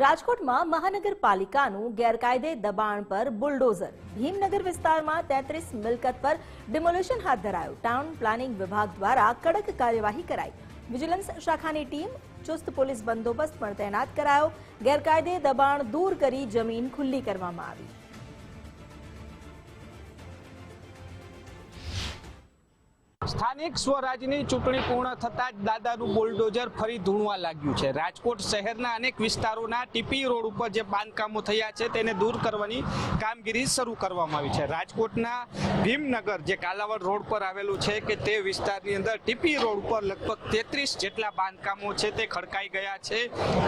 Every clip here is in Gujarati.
રાજકોટમાં મહાનગરપાલિકાનું ગેરકાયદે દબાણ પર બુલડોઝર. ભીમનગર વિસ્તારમાં 33 મિલકત પર ડિમોલિશન હાથ ધરાયું. ટાઉન પ્લાનિંગ વિભાગ દ્વારા કડક કાર્યવાહી કરાઈ. વિજિલન્સ શાખાની ટીમ, ચુસ્ત પોલીસ બંદોબસ્ત પણ તૈનાત કરાયો. ગેરકાયદે દબાણ દૂર કરી જમીન ખુલ્લી કરવામાં આવી. સ્થાનિક સ્વરાજની ચૂંટણી પૂર્ણ થતાં જ દાદાનું બુલડોઝર ફરી ધૂણવા લાગ્યું છે. રાજકોટ શહેરના અનેક વિસ્તારોના ટીપી રોડ ઉપર જે બાંધકામો થયા છે તેને દૂર કરવાની કામગીરી શરૂ કરવામાં આવી છે. રાજકોટના ભીમનગર જે કાલાવડ રોડ પર આવેલું છે કે તે વિસ્તારની અંદર ટીપી રોડ ઉપર લગભગ 33 જેટલા બાંધકામો છે તે ખડકાઈ ગયા છે.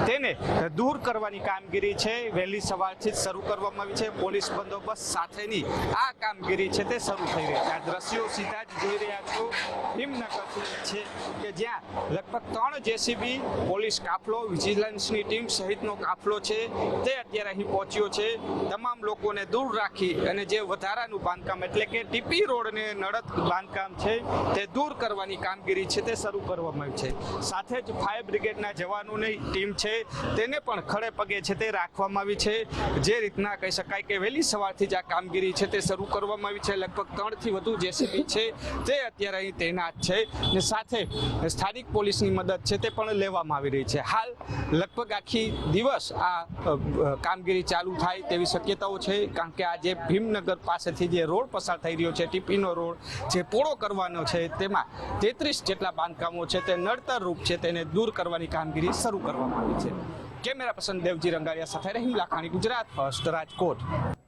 તેને દૂર કરવાની કામગીરી છે વહેલી સવારથી જ શરૂ કરવામાં આવી છે. પોલીસ બંદોબસ્ત સાથેની આ કામગીરી છે તે શરૂ થઈ રહી છે. આ દ્રશ્યો સીધા જ જોઈ રહ્યા છો ભીમનગરથી છે કે જ્યાં લગભગ 3 જેસીબી પોલીસ કાફલો, વિજિલન્સની ટીમ સહિતનો કાફલો છે તે અત્યારે અહીં પહોંચ્યો છે. તમામ લોકોને દૂર રાખી અને જે વધારાનું બાંધકામ એટલે કે ટીપી રોડને નડત બાંધકામ છે તે દૂર કરવાની કામગીરી છે તે શરૂ કરવામાં આવી છે. સાથે જ ફાયર બ્રિગેડના જવાનોની ટીમ છે તેને પણ ખડે પગે છે તે રાખવામાં આવી છે. જે રીતના કહી શકાય કે વહેલી સવારથી જ આ કામગીરી છે તે શરૂ કરવામાં આવી છે. લગભગ 3 થી વધુ જેસીબી છે તે અત્યારે અહીં તૈનાત છે અને સાથે સ્થાનિક પોલીસની મદદ છે તે પણ લેવામાં આવી રહી છે. હાલ લગભગ આખી દિવસ આ કામગીરી ચાલુ થાય તેવી શક્યતાઓ છે, કારણ કે આ જે ભીમનગર પાસેથી જે રોડ પસાર થઈ રહ્યો છે, ટીપીનો રોડ જે પોળો કરવાનો છે, તેમાં 33 જેટલા બાંધકામો છે તે નડતર રૂપ છે તેને દૂર કરવાની કામગીરી શરૂ કરવામાં આવી છે. કેમેરા પર્સન દેવજી રંગારિયા સાથે રહીમ લાખાણી, ગુજરાત ફર્સ્ટ, રાજકોટ.